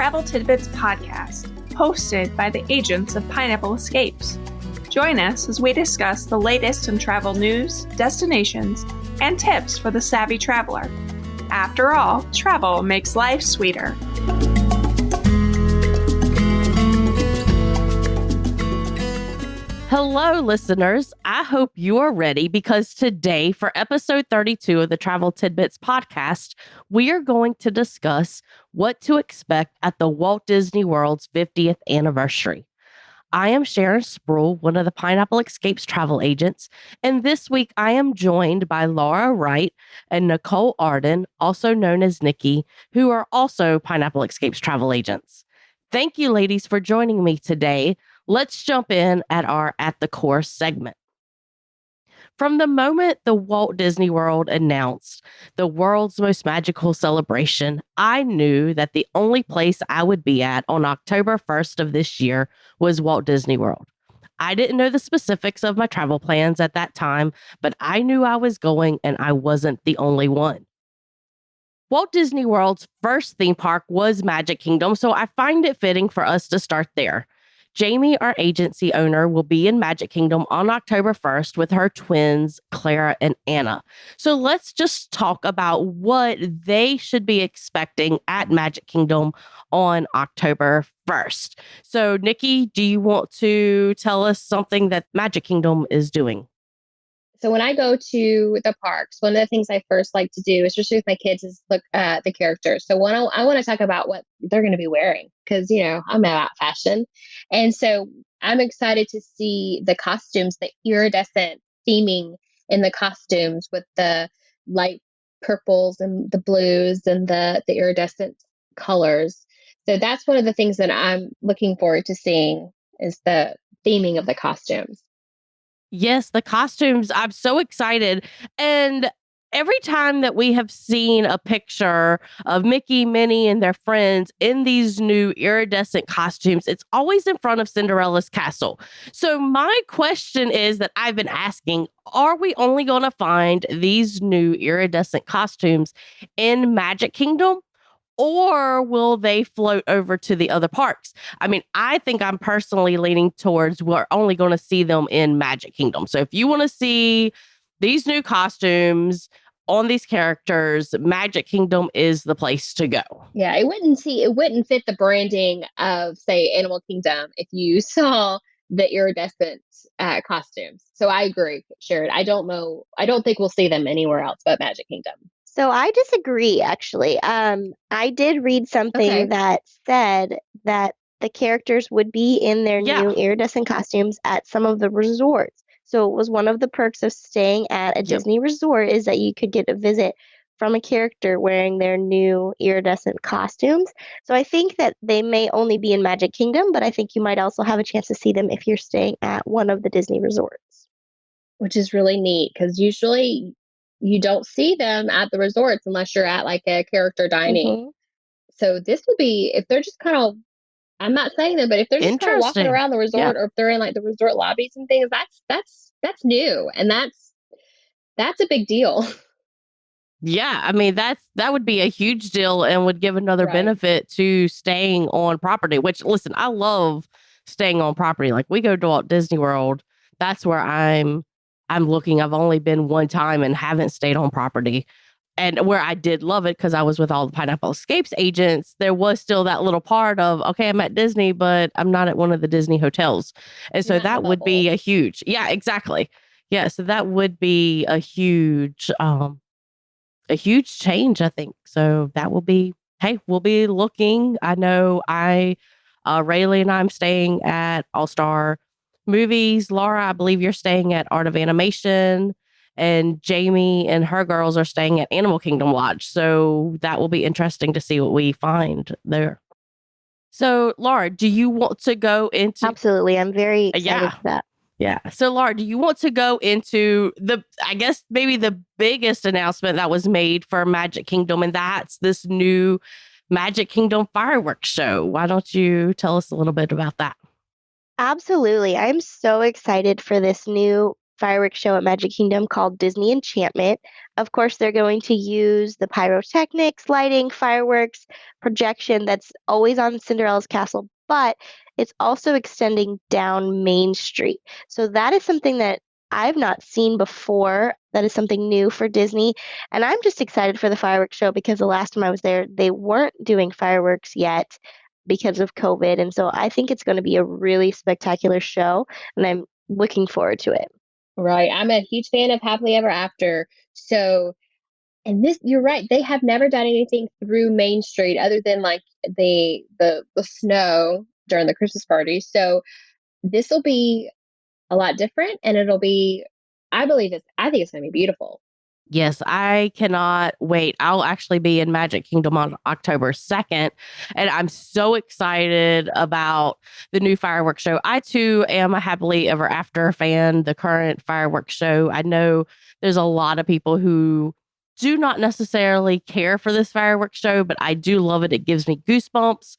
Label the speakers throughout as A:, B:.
A: Travel Tidbits podcast, hosted by the agents of Pineapple Escapes. Join us as we discuss the latest in travel news, destinations, and tips for the savvy traveler. After all, travel makes life sweeter.
B: Hello, listeners. I hope you are ready because today, for episode 32 of the Travel Tidbits podcast, we are going to discuss what to expect at the Walt Disney World's 50th anniversary. I am Sharon Sproul, one of the Pineapple Escapes travel agents, and this week I am joined by Laura Wright and Nicole Arden, also known as Nikki, who are also Pineapple Escapes travel agents. Thank you, ladies, for joining me today. Let's jump in at our At the Core segment. From the moment the Walt Disney World announced the world's most magical celebration, I knew that the only place I would be at on October 1st of this year was Walt Disney World. I didn't know the specifics of my travel plans at that time, but I knew I was going and I wasn't the only one. Walt Disney World's first theme park was Magic Kingdom, so I find it fitting for us to start there. Jamie, our agency owner, will be in Magic Kingdom on October 1st with her twins, Clara and Anna. So let's just talk about what they should be expecting at Magic Kingdom on October 1st. So, Nikki, do you want to tell us something that Magic Kingdom is doing?
C: So when I go to the parks, one of the things I first like to do, especially with my kids, is look at the characters. So I want to talk about what they're going to be wearing because, I'm about fashion. And so I'm excited to see the costumes, the iridescent theming in the costumes with the light purples and the blues and the iridescent colors. So that's one of the things that I'm looking forward to seeing is the theming of the costumes.
B: Yes, the costumes. I'm so excited. And every time that we have seen a picture of Mickey, Minnie, and their friends in these new iridescent costumes, it's always in front of Cinderella's castle. So my question is that I've been asking, are we only going to find these new iridescent costumes in Magic Kingdom? Or will they float over to the other parks? I mean, I think I'm personally leaning towards we're only going to see them in Magic Kingdom. So if you want to see these new costumes on these characters, Magic Kingdom is the place to go.
C: Yeah, it wouldn't fit the branding of, say, Animal Kingdom if you saw the iridescent costumes. So I agree, Sharon. I don't think we'll see them anywhere else but Magic Kingdom.
D: So I disagree, actually. I did read something that said that the characters would be in their new iridescent costumes at some of the resorts. So it was one of the perks of staying at a Disney resort is that you could get a visit from a character wearing their new iridescent costumes. So I think that they may only be in Magic Kingdom, but I think you might also have a chance to see them if you're staying at one of the Disney resorts.
C: Which is really neat because usually you don't see them at the resorts unless you're at like a character dining. Mm-hmm. So this will be, if they're just kind of, I'm not saying that, but if they're just kind of walking around the resort or if they're in like the resort lobbies and things, that's new. And that's a big deal.
B: Yeah, I mean, that would be a huge deal and would give another benefit to staying on property, which, listen, I love staying on property. Like we go to Walt Disney World. That's where I'm looking. I've only been one time and haven't stayed on property. And where I did love it because I was with all the Pineapple Escapes agents, there was still that little part of, okay, I'm at Disney, but I'm not at one of the Disney hotels. And so that would be a huge, exactly. Yeah, so that would be a huge change, I think. So that will be, hey, we'll be looking. I know Rayleigh and I'm staying at All-Star Movies. Laura, I believe you're staying at Art of Animation, and Jamie and her girls are staying at Animal Kingdom Lodge. So that will be interesting to see what we find there. So, Laura, do you want to go into...
D: Absolutely. I'm very excited for that.
B: Yeah. So, Laura, do you want to go into maybe the biggest announcement that was made for Magic Kingdom, and that's this new Magic Kingdom fireworks show? Why don't you tell us a little bit about that?
D: Absolutely. I'm so excited for this new fireworks show at Magic Kingdom called Disney Enchantment. Of course, they're going to use the pyrotechnics, lighting, fireworks, projection that's always on Cinderella's castle, but it's also extending down Main Street. So that is something that I've not seen before. That is something new for Disney. And I'm just excited for the fireworks show because the last time I was there, they weren't doing fireworks yet because of COVID. And so I think it's going to be a really spectacular show, and I'm looking forward to it.
C: Right. I'm a huge fan of Happily Ever After. So, and this, you're right. They have never done anything through Main Street other than like the snow during the Christmas party. So this will be a lot different, and it'll be, I think it's going to be beautiful.
B: Yes, I cannot wait. I'll actually be in Magic Kingdom on October 2nd, and I'm so excited about the new fireworks show. I, too, am a Happily Ever After fan, the current fireworks show. I know there's a lot of people who do not necessarily care for this fireworks show, but I do love it. It gives me goosebumps.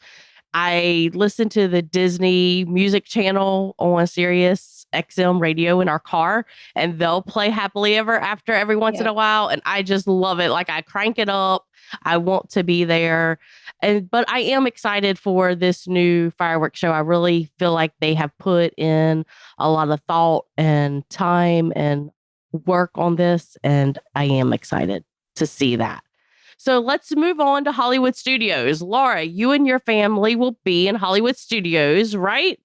B: I listen to the Disney music channel on Sirius XM radio in our car, and they'll play Happily Ever After every once in a while. And I just love it. Like, I crank it up. I want to be there. But I am excited for this new fireworks show. I really feel like they have put in a lot of thought and time and work on this. And I am excited to see that. So let's move on to Hollywood Studios. Laura, you and your family will be in Hollywood Studios, right?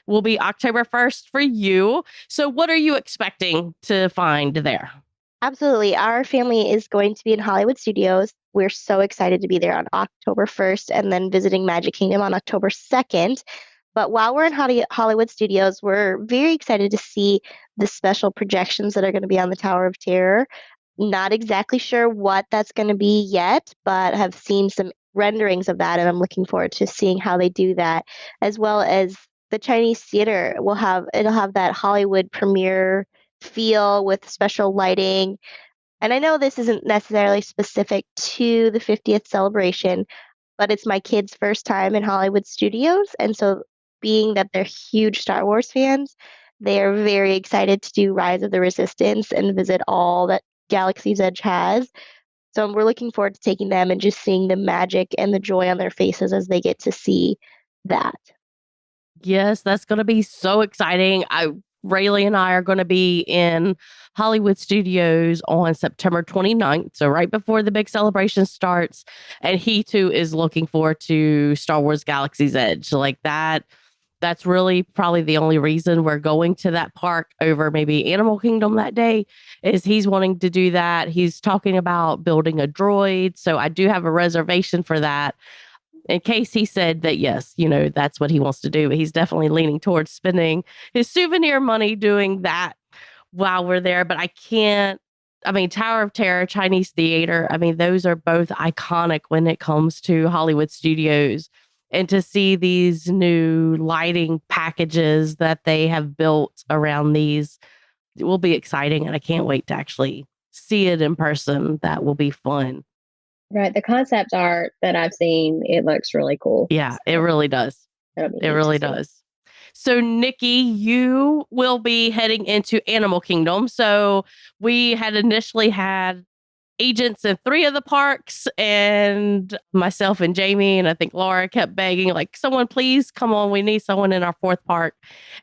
B: Will be October 1st for you. So what are you expecting to find there?
D: Absolutely. Our family is going to be in Hollywood Studios. We're so excited to be there on October 1st and then visiting Magic Kingdom on October 2nd. But while we're in Hollywood Studios, we're very excited to see the special projections that are going to be on the Tower of Terror. Not exactly sure what that's going to be yet, but have seen some renderings of that, and I'm looking forward to seeing how they do that, as well as the Chinese theater it'll have that Hollywood premiere feel with special lighting. And I know this isn't necessarily specific to the 50th celebration, but it's my kids' first time in Hollywood Studios, and so being that they're huge Star Wars fans, they are very excited to do Rise of the Resistance and visit all that Galaxy's Edge has. So we're looking forward to taking them and just seeing the magic and the joy on their faces as they get to see that.
B: Yes, that's going to be so exciting. Rayleigh and I are going to be in Hollywood Studios on September 29th, so right before the big celebration starts. And he, too, is looking forward to Star Wars Galaxy's Edge. Like that. That's really probably the only reason we're going to that park over maybe Animal Kingdom that day, is he's wanting to do that. He's talking about building a droid. So I do have a reservation for that in case he said that, yes, that's what he wants to do. But he's definitely leaning towards spending his souvenir money doing that while we're there. But Tower of Terror, Chinese Theater, those are both iconic when it comes to Hollywood Studios. And to see these new lighting packages that they have built around these, it will be exciting. And I can't wait to actually see it in person. That will be fun.
C: Right. The concept art that I've seen, it looks really cool.
B: Yeah, it really does. It really does. So, Nikki, you will be heading into Animal Kingdom. So we had initially had agents in 3 of the parks, and myself and Jamie, and I think Laura kept begging, like, someone please come on, we need someone in our 4th park.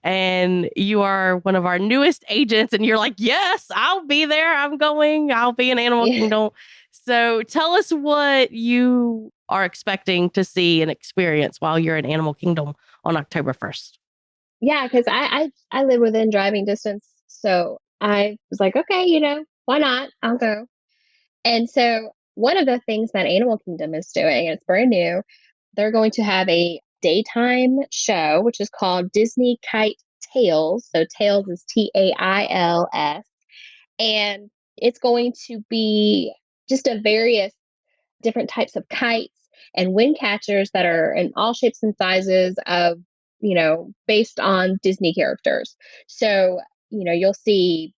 B: And you are one of our newest agents, and you're like, yes, I'll be there. I'll be in Animal Kingdom. So tell us what you are expecting to see and experience while you're in Animal Kingdom on October 1st.
C: Yeah, because I live within driving distance. So I was like, okay, why not? I'll go. And so one of the things that Animal Kingdom is doing, and it's brand new, they're going to have a daytime show, which is called Disney Kite Tales. So Tales is Tails. And it's going to be just a various different types of kites and wind catchers that are in all shapes and sizes of, based on Disney characters. So, you'll see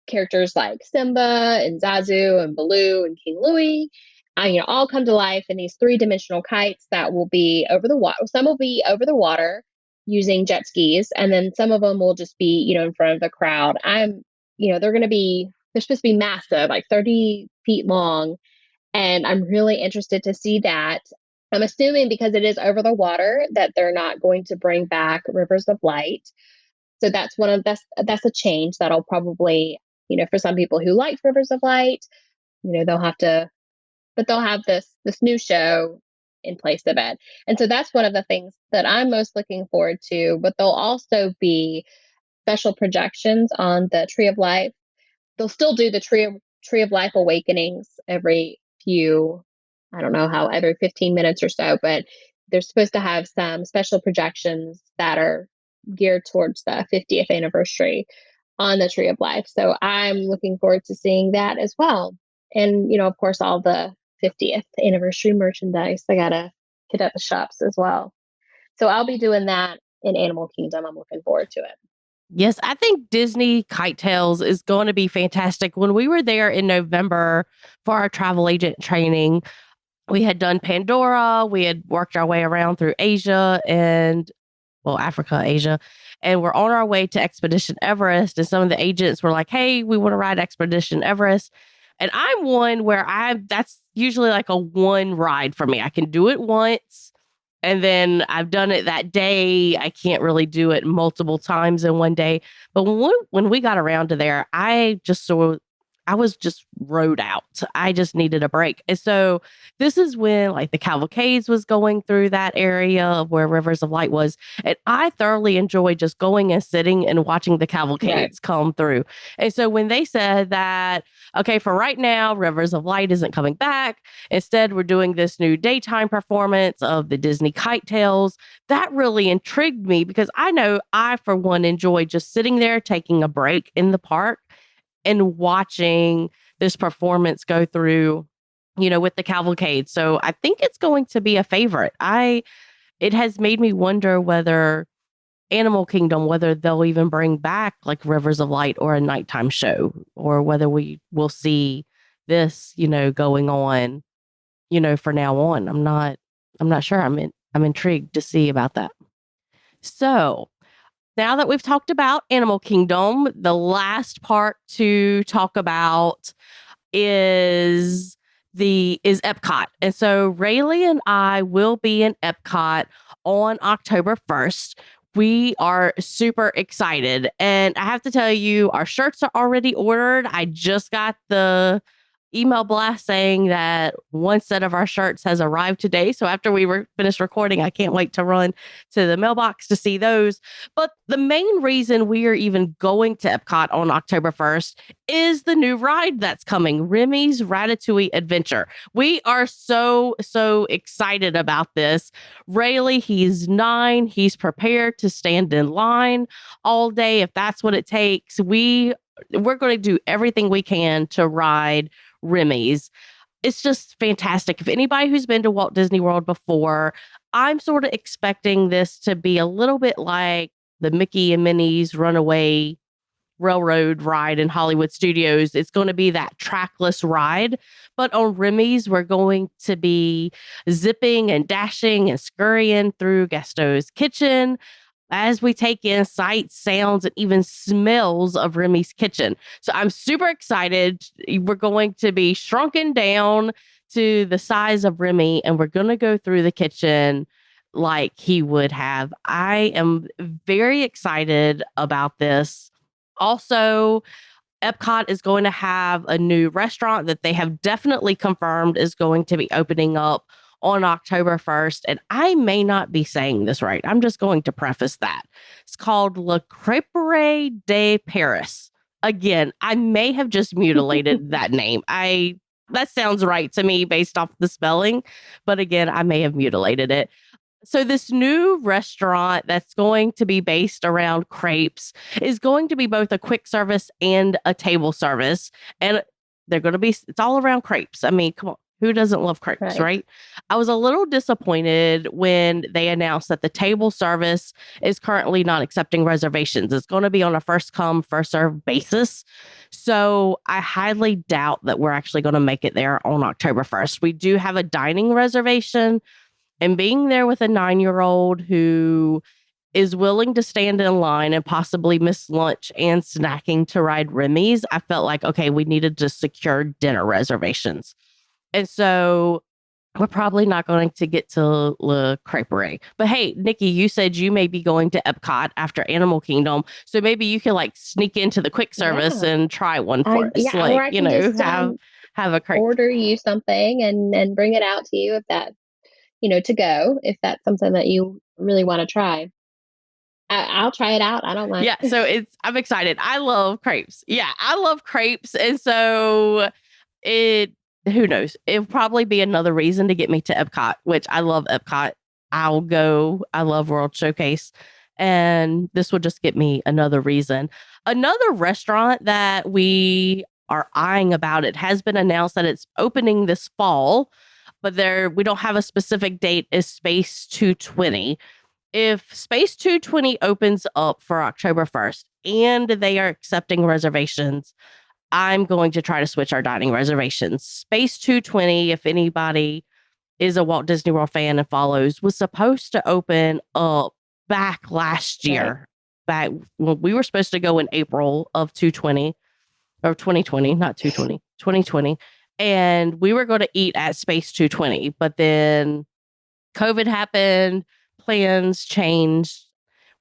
C: characters like Simba and Zazu and Baloo and King Louie, all come to life in these 3-dimensional kites that will be over the water. Some will be over the water. using jet skis, and then some of them will just be, in front of the crowd. They're supposed to be massive, like 30 feet long. And I'm really interested to see that. I'm assuming because it is over the water that they're not going to bring back Rivers of Light. So that's a change that'll probably, for some people who liked Rivers of Light, they'll have this new show in place of it. And so that's one of the things that I'm most looking forward to. But there'll also be special projections on the Tree of Life. They'll still do the Tree of Life awakenings every 15 minutes or so, but they're supposed to have some special projections that are geared towards the 50th anniversary on the Tree of Life. So I'm looking forward to seeing that as well. And, of course, all the 50th anniversary merchandise. I gotta hit up the shops as well. So I'll be doing that in Animal Kingdom. I'm looking forward to it.
B: Yes, I think Disney Kite Tales is going to be fantastic. When we were there in November for our travel agent training, we had done Pandora. We had worked our way around through Asia and, Africa, Asia. And we're on our way to Expedition Everest. And some of the agents were like, hey, we want to ride Expedition Everest. And I'm one where that's usually like a one ride for me. I can do it once. And then I've done it that day. I can't really do it multiple times in one day. But when we got around to there, I was just rode out. I just needed a break. And so this is when like the cavalcades was going through that area of where Rivers of Light was. And I thoroughly enjoyed just going and sitting and watching the cavalcades come through. And so when they said that, okay, for right now, Rivers of Light isn't coming back. Instead, we're doing this new daytime performance of the Disney Kite Tales. That really intrigued me because I know I, for one, enjoy just sitting there, taking a break in the park and watching this performance go through, with the cavalcade. So I think it's going to be a favorite. It has made me wonder whether Animal Kingdom, whether they'll even bring back like Rivers of Light or a nighttime show, or whether we will see this, going on, for now on. I'm not sure. I'm intrigued to see about that. So now that we've talked about Animal Kingdom, the last part to talk about is Epcot. And so Rayleigh and I will be in Epcot on October 1st. We are super excited. And I have to tell you, our shirts are already ordered. I just got the email blast saying that one set of our shirts has arrived today. So after we were finished recording, I can't wait to run to the mailbox to see those. But the main reason we are even going to Epcot on October 1st is the new ride that's coming, Remy's Ratatouille Adventure. We are so excited about this. Rayleigh, he's 9. He's prepared to stand in line all day if that's what it takes. We're going to do everything we can to ride Remy's. It's just fantastic. If anybody who's been to Walt Disney World before, I'm sort of expecting this to be a little bit like the Mickey and Minnie's Runaway Railroad ride in Hollywood Studios. It's going to be that trackless ride, but on Remy's, we're going to be zipping and dashing and scurrying through Gusteau's kitchen as we take in sights, sounds, and even smells of Remy's kitchen. So I'm super excited. We're going to be shrunken down to the size of Remy, and we're going to go through the kitchen like he would have. I am very excited about this. Also, Epcot is going to have a new restaurant that they have definitely confirmed is going to be opening up on October 1st. And I may not be saying this right. I'm just going to preface that. It's called Le Crêperie de Paris. Again, I may have just mutilated that name. That sounds right to me based off the spelling. But again, I may have mutilated it. So this new restaurant that's going to be based around crepes is going to be both a quick service and a table service. And it's all around crepes. I mean, come on. Who doesn't love crepes, right? I was a little disappointed when they announced that the table service is currently not accepting reservations. It's going to be on a first come, first serve basis. So I highly doubt that we're actually going to make it there on October 1st. We do have a dining reservation, and being there with a 9-year-old who is willing to stand in line and possibly miss lunch and snacking to ride Remy's, I felt like, okay, we needed to secure dinner reservations. And so we're probably not going to get to Le Crêperie. But hey, Nikki, you said you may be going to Epcot after Animal Kingdom. So maybe you can like sneak into the quick service and try one for us.
C: Yeah,
B: like,
C: or I can just
B: have a crepe.
C: order you something and bring it out to you if that, to go, if that's something that you really want to try. I'll try it out. I don't mind.
B: Yeah, so I'm excited. I love crepes. Yeah, I love crepes. And so who knows? It'll probably be another reason to get me to Epcot, which I love Epcot. I'll go. I love World Showcase. And this will just get me another reason. Another restaurant that we are eyeing about, it has been announced that it's opening this fall, but we don't have a specific date, is Space 220. If Space 220 opens up for October 1st and they are accepting reservations, I'm going to try to switch our dining reservations. Space 220, if anybody is a Walt Disney World fan and follows, was supposed to open up back last year. Back when we were supposed to go in April of 2020, or 2020, not 220, 2020. And we were going to eat at Space 220, but then COVID happened. Plans changed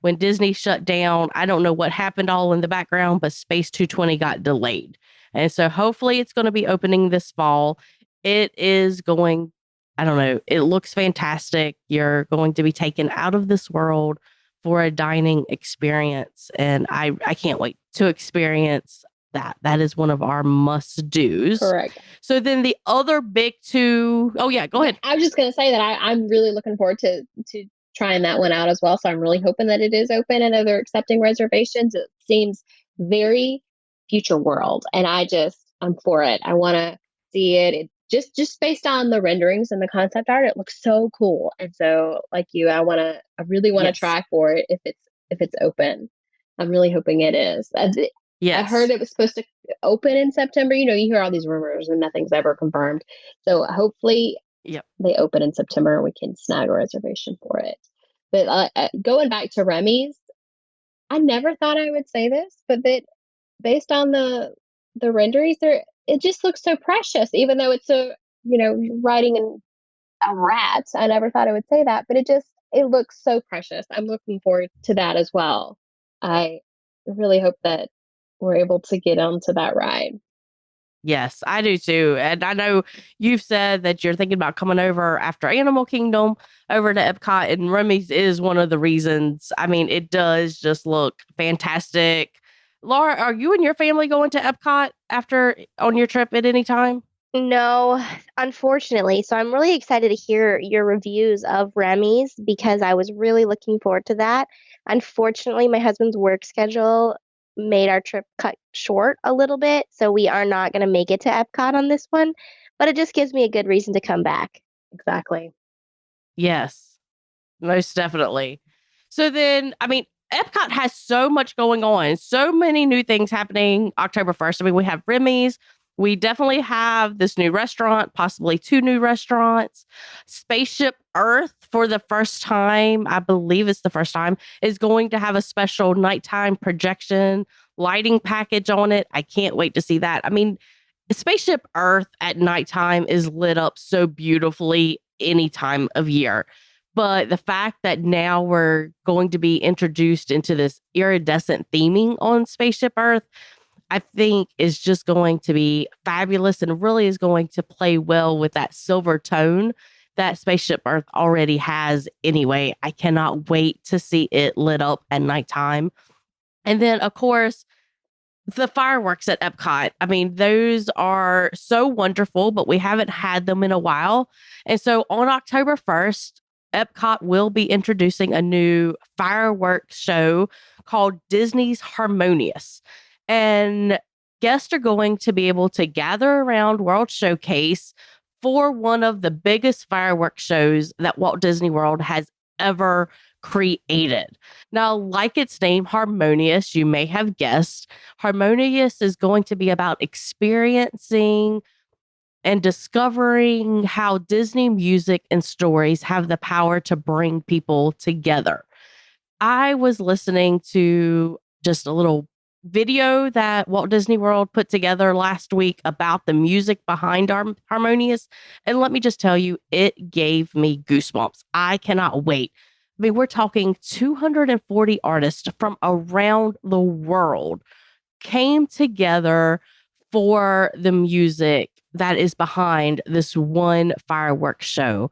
B: when Disney shut down. I don't know what happened all in the background, but Space 220 got delayed. And so hopefully it's going to be opening this fall. It is going, I don't know, it looks fantastic. You're going to be taken out of this world for a dining experience. And I can't wait to experience that. That is one of our must-dos.
C: Correct.
B: So then the other big two, oh yeah, go ahead.
C: I was just going to say that I'm really looking forward to trying that one out as well. So I'm really hoping that it is open and they're accepting reservations. It seems very future world, and I'm for it. I want to see it. It just based on the renderings and the concept art, it looks so cool. And so, like you, I really want to try for it if it's open. I'm really hoping it is.
B: Yes.
C: I heard it was supposed to open in September. You hear all these rumors and nothing's ever confirmed. So hopefully they open in September and we can snag a reservation for it. But going back to Remy's, I never thought I would say this, but that based on the renderings there, it just looks so precious, even though it's riding in a rat. I never thought I would say that, but it looks so precious. I'm looking forward to that as well. I really hope that we're able to get onto that ride.
B: Yes, I do too. And I know you've said that you're thinking about coming over after Animal Kingdom over to Epcot, and Remy's is one of the reasons. I mean, it does just look fantastic. Laura, are you and your family going to Epcot on your trip at any time?
D: No, unfortunately. So I'm really excited to hear your reviews of Remy's because I was really looking forward to that. Unfortunately, my husband's work schedule made our trip cut short a little bit, so we are not going to make it to Epcot on this one, but it just gives me a good reason to come back.
C: Exactly.
B: Yes, most definitely. So then, I mean, Epcot has so much going on, so many new things happening October 1st. I mean, we have Remy's. We definitely have this new restaurant, possibly 2 new restaurants. Spaceship Earth, for the first time, I believe it's the first time, is going to have a special nighttime projection lighting package on it. I can't wait to see that. I mean, Spaceship Earth at nighttime is lit up so beautifully any time of year. But the fact that now we're going to be introduced into this iridescent theming on Spaceship Earth, I think is just going to be fabulous and really is going to play well with that silver tone that Spaceship Earth already has anyway. I cannot wait to see it lit up at nighttime. And then, of course, the fireworks at Epcot. I mean, those are so wonderful, but we haven't had them in a while. And so on October 1st, Epcot will be introducing a new fireworks show called Disney's Harmonious. And guests are going to be able to gather around World Showcase for one of the biggest fireworks shows that Walt Disney World has ever created. Now, like its name, Harmonious, you may have guessed, Harmonious is going to be about experiencing and discovering how Disney music and stories have the power to bring people together. I was listening to just a little video that Walt Disney World put together last week about the music behind Harmonious. And let me just tell you, it gave me goosebumps. I cannot wait. I mean, we're talking 240 artists from around the world came together for the music that is behind this one fireworks show.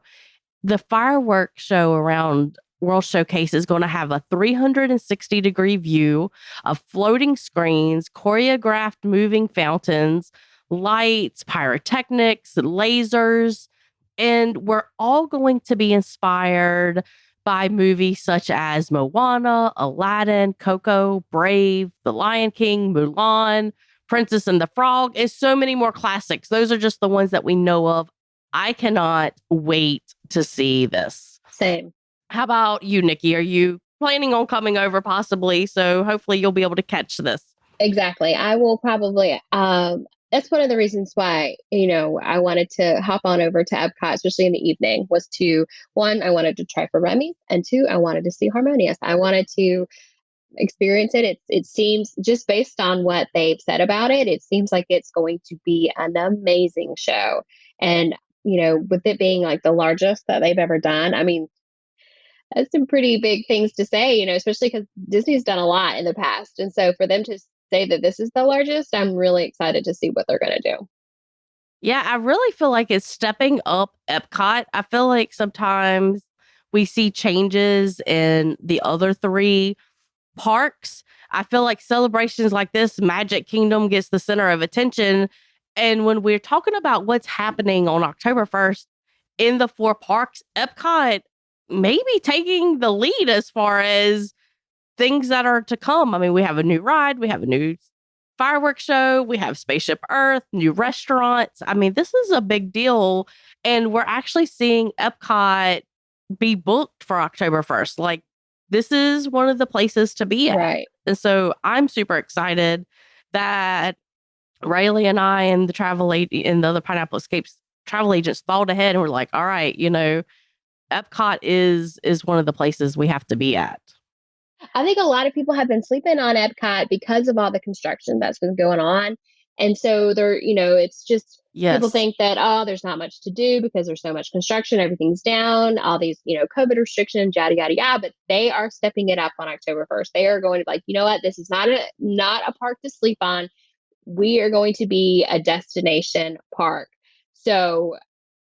B: The fireworks show around World Showcase is going to have a 360-degree view of floating screens, choreographed moving fountains, lights, pyrotechnics, lasers, and we're all going to be inspired by movies such as Moana, Aladdin, Coco, Brave, The Lion King, Mulan, Princess and the Frog, and so many more classics. Those are just the ones that we know of. I cannot wait to see this.
C: Same.
B: How about you, Nikki? Are you planning on coming over possibly? So hopefully you'll be able to catch this.
C: Exactly. I will probably, that's one of the reasons why, I wanted to hop on over to Epcot, especially in the evening, was to, one, I wanted to try for Remy, and two, I wanted to see Harmonious. I wanted to experience it. It seems, just based on what they've said about it, it seems like it's going to be an amazing show. And, with it being like the largest that they've ever done, I mean, that's some pretty big things to say, especially because Disney's done a lot in the past. And so for them to say that this is the largest, I'm really excited to see what they're going to do.
B: Yeah, I really feel like it's stepping up Epcot. I feel like sometimes we see changes in the other three parks. I feel like celebrations like this, Magic Kingdom gets the center of attention. And when we're talking about what's happening on October 1st in the four parks, Epcot may be taking the lead as far as things that are to come. I mean, we have a new ride, we have a new fireworks show, we have Spaceship Earth, new restaurants. I mean, this is a big deal. And we're actually seeing Epcot be booked for October 1st. Like, this is one of the places to be at.
C: Right.
B: And so I'm super excited that Rayleigh and I and the other Pineapple Escapes travel agents thought ahead and were like, all right, Epcot is one of the places we have to be at.
C: I think a lot of people have been sleeping on Epcot because of all the construction that's been going on. And so it's just, people think that, there's not much to do because there's so much construction, everything's down, all these, COVID restrictions, yada, yada, yada. But they are stepping it up on October 1st. They are going to be like, you know what, this is not a park to sleep on. We are going to be a destination park. So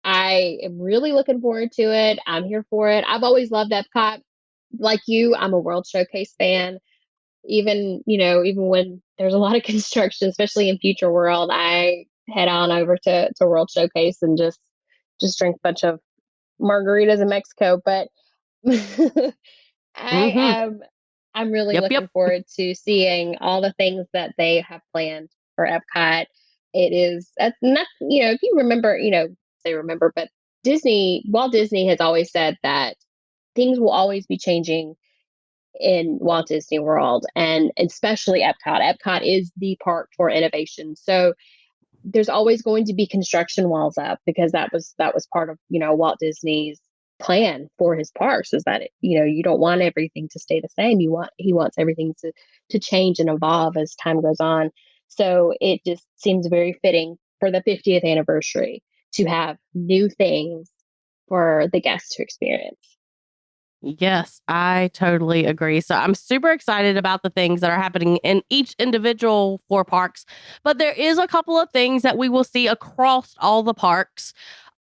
C: I am really looking forward to it. I'm here for it. I've always loved Epcot. Like you, I'm a World Showcase fan. Even when there's a lot of construction, especially in Future World, I head on over to World Showcase and just drink a bunch of margaritas in Mexico. But I'm really looking forward to seeing all the things that they have planned for Epcot. That's not, if you remember, say remember, but Walt Disney has always said that things will always be changing in Walt Disney World, and especially Epcot. Epcot is the park for innovation. So there's always going to be construction walls up, because that was part of, Walt Disney's plan for his parks, is that, you don't want everything to stay the same. He wants everything to change and evolve as time goes on. So it just seems very fitting for the 50th anniversary to have new things for the guests to experience.
B: Yes, I totally agree. So I'm super excited about the things that are happening in each individual four parks, but there is a couple of things that we will see across all the parks.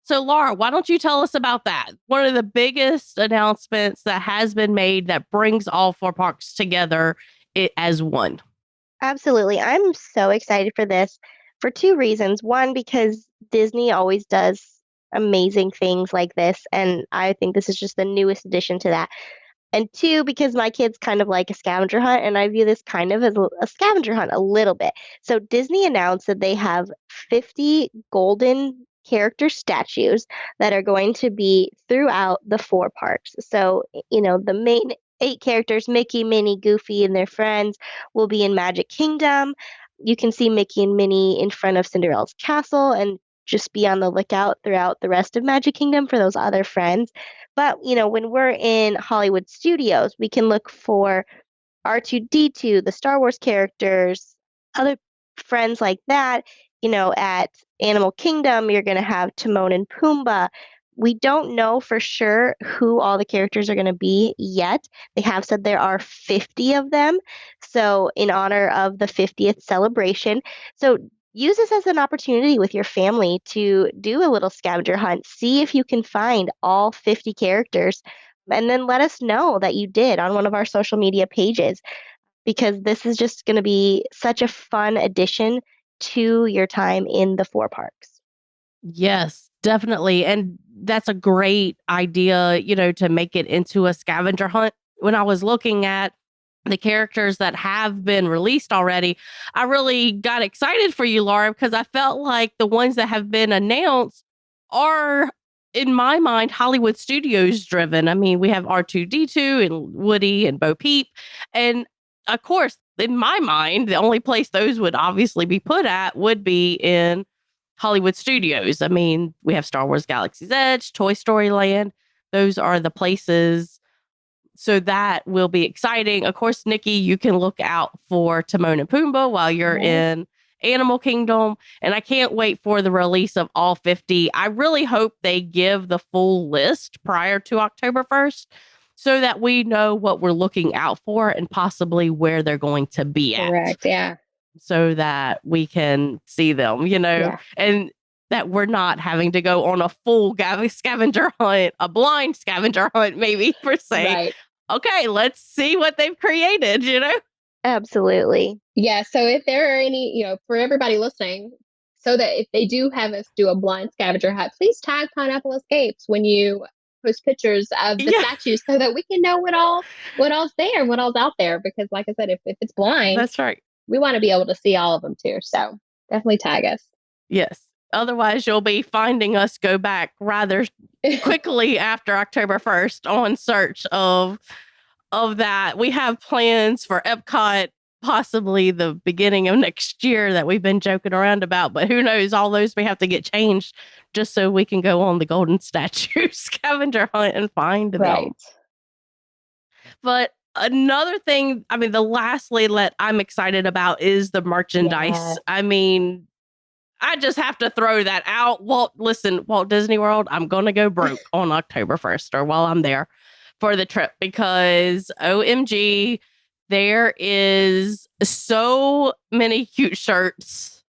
B: So Laura, why don't you tell us about that? One of the biggest announcements that has been made that brings all four parks together as one.
D: Absolutely. I'm so excited for this for two reasons. One, because Disney always does amazing things like this, and I think this is just the newest addition to that. And two, because my kids kind of like a scavenger hunt, and I view this kind of as a scavenger hunt a little bit. So Disney announced that they have 50 golden character statues that are going to be throughout the four parks. So, the main 8 characters, Mickey, Minnie, Goofy, and their friends, will be in Magic Kingdom. You can see Mickey and Minnie in front of Cinderella's castle, and just be on the lookout throughout the rest of Magic Kingdom for those other friends. But, when we're in Hollywood Studios, we can look for R2D2, the Star Wars characters, other friends like that. At Animal Kingdom, you're going to have Timon and Pumbaa. We don't know for sure who all the characters are going to be yet. They have said there are 50 of them. So, in honor of the 50th celebration. So, use this as an opportunity with your family to do a little scavenger hunt. See if you can find all 50 characters. And then let us know that you did on one of our social media pages, because this is just going to be such a fun addition to your time in the 4 parks.
B: Yes, definitely. And that's a great idea, to make it into a scavenger hunt. When I was looking at the characters that have been released already, I really got excited for you, Laura, because I felt like the ones that have been announced are, in my mind, Hollywood Studios driven. I mean, we have R2D2 and Woody and Bo Peep. And of course, in my mind, the only place those would obviously be put at would be in Hollywood Studios. I mean, we have Star Wars Galaxy's Edge, Toy Story Land. Those are the places. So that will be exciting. Of course, Nikki, you can look out for Timon and Pumbaa while you're in Animal Kingdom. And I can't wait for the release of all 50. I really hope they give the full list prior to October 1st so that we know what we're looking out for and possibly where they're going to be at.
C: Correct. Yeah.
B: So that we can see them, and that we're not having to go on a full scavenger hunt, a blind scavenger hunt, maybe per se.
C: Right.
B: Okay, let's see what they've created,
D: Absolutely.
C: Yeah. So if there are any, for everybody listening, so that if they do have us do a blind scavenger hunt, please tag Pineapple Escapes when you post pictures of the statues so that we can know what all's there, what all's out there. Because like I said, if it's blind,
B: that's right.
C: We want to be able to see all of them too. So definitely tag us.
B: Yes. Otherwise, you'll be finding us go back rather quickly after October 1st on search of that. We have plans for Epcot, possibly the beginning of next year that we've been joking around about. But who knows? All those may have to get changed just so we can go on the Golden Statue scavenger hunt and find them. But another thing, I mean, the last leadlet I'm excited about is the merchandise.
C: Yeah.
B: I mean, I just have to throw that out. Walt Disney World, I'm going to go broke on October 1st or while I'm there for the trip because OMG, there is so many cute shirts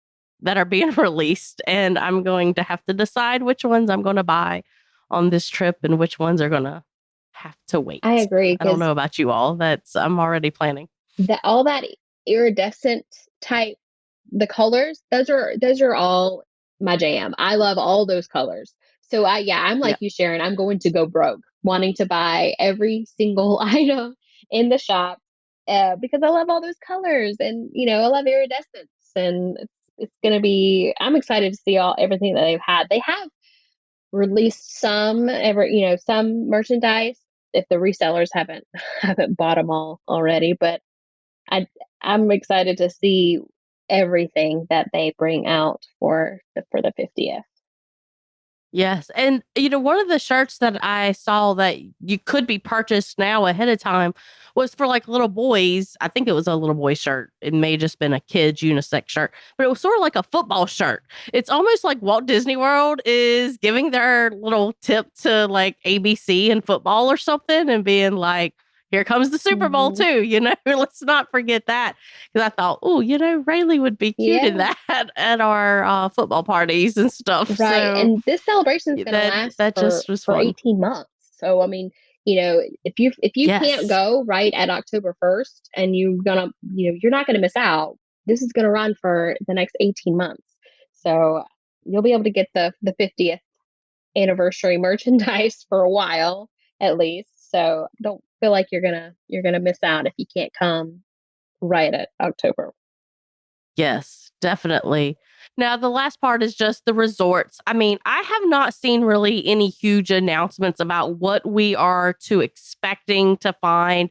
B: that are being released and I'm going to have to decide which ones I'm going to buy on this trip and which ones are going to have to wait.
C: I agree.
B: I don't know about you all. I'm already planning.
C: All that iridescent type, the colors, those are all my jam. I love all those colors. So I'm like you, Sharon. I'm going to go broke, wanting to buy every single item in the shop because I love all those colors, and I love iridescence, and it's gonna be. I'm excited to see everything that they've had. They have released some merchandise if the resellers haven't bought them all already, but I'm excited to see everything that they bring out for the 50th.
B: Yes. And, one of the shirts that I saw that you could be purchased now ahead of time was for like little boys. I think it was a little boy shirt. It may have just been a kid's unisex shirt, but it was sort of like a football shirt. It's almost like Walt Disney World is giving their little tip to like ABC and football or something and being like, here comes the Super Bowl too, let's not forget that. Because I thought, Rayleigh would be cute in that at our football parties and stuff.
C: Right.
B: So,
C: and this celebration is going to last for 18 months. So, I mean, if you can't go right at October 1st and you're not going to miss out, this is going to run for the next 18 months. So you'll be able to get the 50th anniversary merchandise for a while, at least. So don't feel like you're gonna miss out if you can't come right at October.
B: Yes, definitely. Now, the last part is just the resorts. I mean, I have not seen really any huge announcements about what we are expecting to find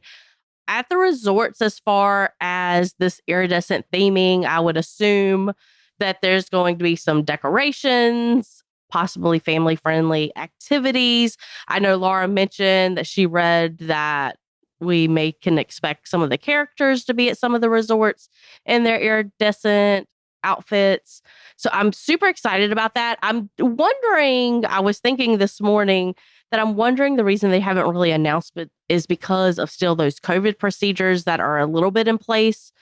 B: at the resorts as far as this iridescent theming. I would assume that there's going to be some decorations, possibly family-friendly activities. I know Laura mentioned that she read that we can expect some of the characters to be at some of the resorts in their iridescent outfits. So I'm super excited about that. I was thinking this morning that I'm wondering the reason they haven't really announced it is because of still those COVID procedures that are a little bit in place.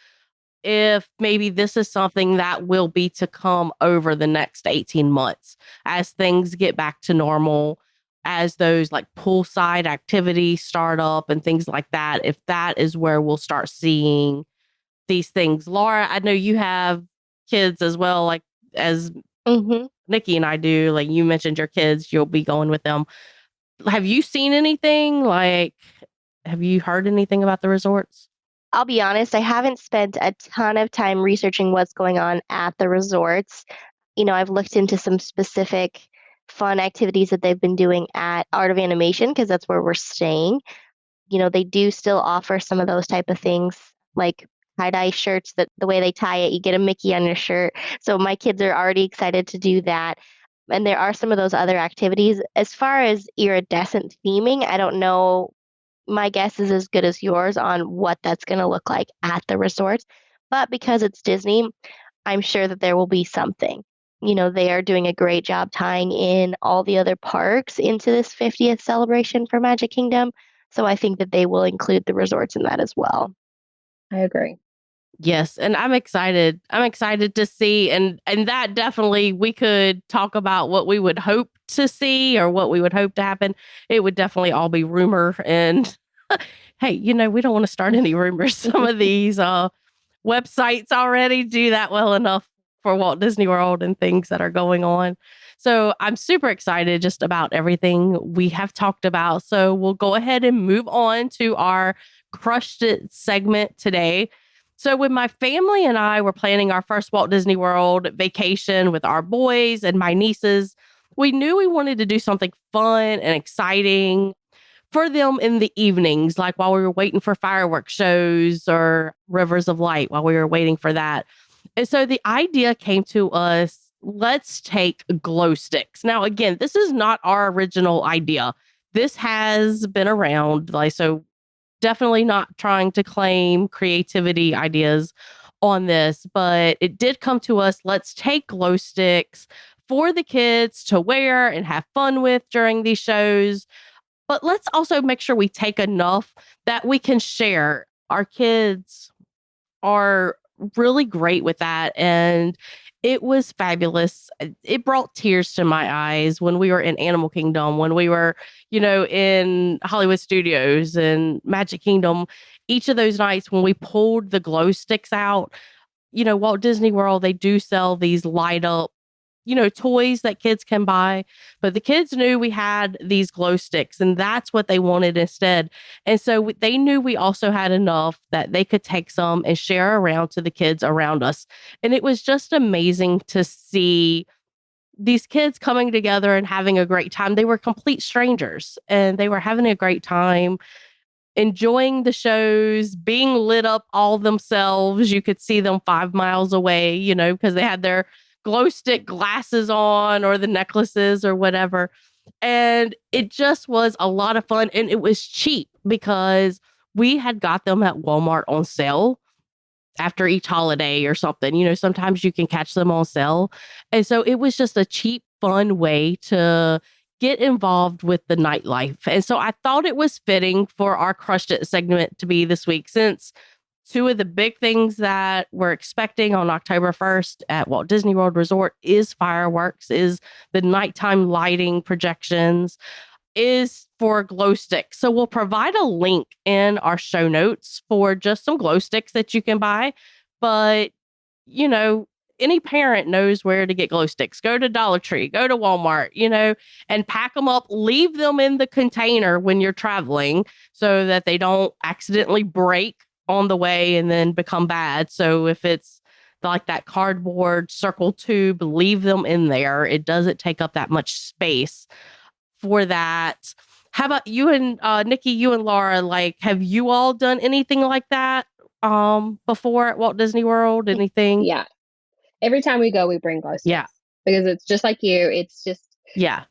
B: If maybe this is something that will be to come over the next 18 months as things get back to normal, as those like poolside activities start up and things like that, if that is where we'll start seeing these things. Laura, I know you have kids as well, like as Nikki and I do. Like you mentioned your kids, you'll be going with them. Have you seen anything? Like, have you heard anything about the resorts?
D: I'll be honest, I haven't spent a ton of time researching what's going on at the resorts. I've looked into some specific fun activities that they've been doing at Art of Animation because that's where we're staying. They do still offer some of those type of things like tie-dye shirts that the way they tie it, you get a Mickey on your shirt. So my kids are already excited to do that. And there are some of those other activities. As far as iridescent theming, I don't know. My guess is as good as yours on what that's going to look like at the resorts. But because it's Disney, I'm sure that there will be something. They are doing a great job tying in all the other parks into this 50th celebration for Magic Kingdom. So I think that they will include the resorts in that as well.
C: I agree.
B: Yes, and I'm excited. I'm excited to see, and that definitely we could talk about what we would hope to see or what we would hope to happen. It would definitely all be rumor, and hey, we don't want to start any rumors. Some of these websites already do that well enough for Walt Disney World and things that are going on. So I'm super excited just about everything we have talked about. So we'll go ahead and move on to our Crushed It segment today. So when my family and I were planning our first Walt Disney World vacation with our boys and my nieces, we knew we wanted to do something fun and exciting for them in the evenings, like while we were waiting for fireworks shows or Rivers of Light while we were waiting for that. And so the idea came to us, let's take glow sticks. Now, again, this is not our original idea. This has been around, so definitely not trying to claim creativity ideas on this, but it did come to us. Let's take glow sticks for the kids to wear and have fun with during these shows. But let's also make sure we take enough that we can share. Our kids are really great with that. And it was fabulous. It brought tears to my eyes when we were in Animal Kingdom, when we were, in Hollywood Studios and Magic Kingdom. Each of those nights when we pulled the glow sticks out, Walt Disney World, they do sell these light up, toys that kids can buy. But the kids knew we had these glow sticks and that's what they wanted instead. And so they knew we also had enough that they could take some and share around to the kids around us. And it was just amazing to see these kids coming together and having a great time. They were complete strangers and they were having a great time, enjoying the shows, being lit up all themselves. You could see them 5 miles away, because they had their glow stick glasses on or the necklaces or whatever. And it just was a lot of fun. And it was cheap because we had got them at Walmart on sale after each holiday or something. Sometimes you can catch them on sale. And so it was just a cheap, fun way to get involved with the nightlife. And so I thought it was fitting for our Crushed It segment to be this week, since two of the big things that we're expecting on October 1st at Walt Disney World Resort is fireworks, is the nighttime lighting projections, is for glow sticks. So we'll provide a link in our show notes for just some glow sticks that you can buy. But, any parent knows where to get glow sticks. Go to Dollar Tree, go to Walmart, and pack them up, leave them in the container when you're traveling so that they don't accidentally break on the way and then become bad. So if it's like that cardboard circle tube, leave them in there. It doesn't take up that much space for that. How about you and Nikki, you and Laura, have you all done anything like that before at Walt Disney World? Anything?
C: Yeah. every time we go, we bring glow sticks.
B: Yeah.
C: Because it's just like you. It's just,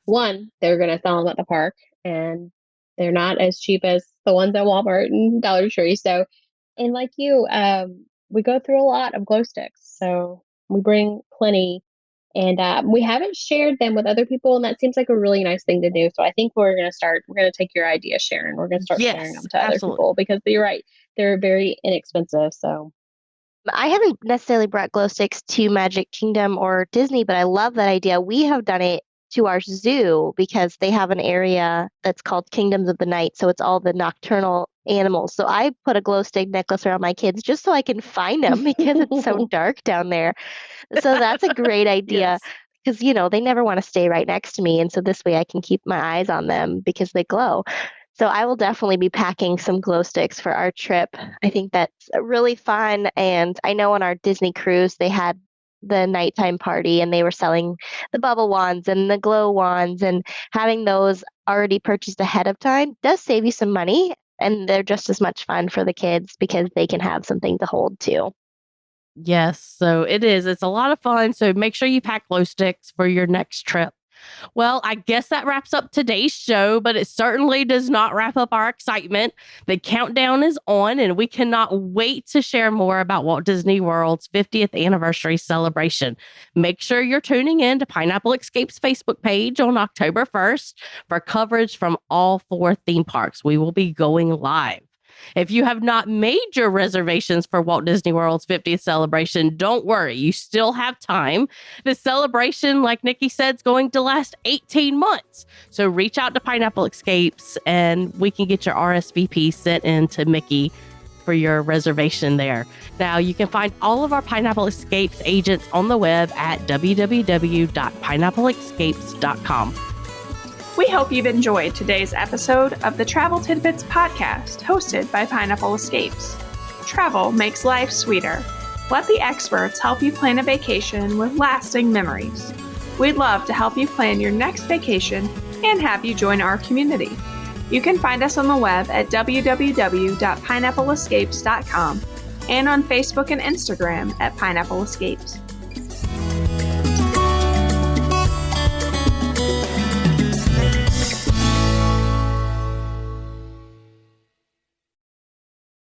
C: one, they're going to sell them at the park, and they're not as cheap as the ones at Walmart and Dollar Tree. So, and like you, we go through a lot of glow sticks. So we bring plenty, and we haven't shared them with other people. And that seems like a really nice thing to do. So I think we're going to take your idea, Sharon. We're going to start sharing them to other people, because you're right. They're very inexpensive. So
D: I haven't necessarily brought glow sticks to Magic Kingdom or Disney, but I love that idea. We have done it to our zoo because they have an area that's called Kingdoms of the Night. So it's all the nocturnal animals. So I put a glow stick necklace around my kids just so I can find them because it's so dark down there. So that's a great idea because, they never want to stay right next to me. And so this way I can keep my eyes on them because they glow. So I will definitely be packing some glow sticks for our trip. I think that's really fun. And I know on our Disney cruise, they had the nighttime party and they were selling the bubble wands and the glow wands, and having those already purchased ahead of time does save you some money. And they're just as much fun for the kids because they can have something to hold too.
B: Yes, so it is. It's a lot of fun. So make sure you pack glow sticks for your next trip. Well, I guess that wraps up today's show, but it certainly does not wrap up our excitement. The countdown is on, and we cannot wait to share more about Walt Disney World's 50th anniversary celebration. Make sure you're tuning in to Pineapple Escapes Facebook page on October 1st for coverage from all 4 theme parks. We will be going live. If you have not made your reservations for Walt Disney World's 50th celebration, don't worry, you still have time. The celebration, like Nikki said, is going to last 18 months. So reach out to Pineapple Escapes and we can get your RSVP sent in to Mickey for your reservation there. Now, you can find all of our Pineapple Escapes agents on the web at www.pineappleescapes.com.
A: We hope you've enjoyed today's episode of the Travel Tidbits podcast, hosted by Pineapple Escapes. Travel makes life sweeter. Let the experts help you plan a vacation with lasting memories. We'd love to help you plan your next vacation and have you join our community. You can find us on the web at www.pineappleescapes.com and on Facebook and Instagram at Pineapple Escapes.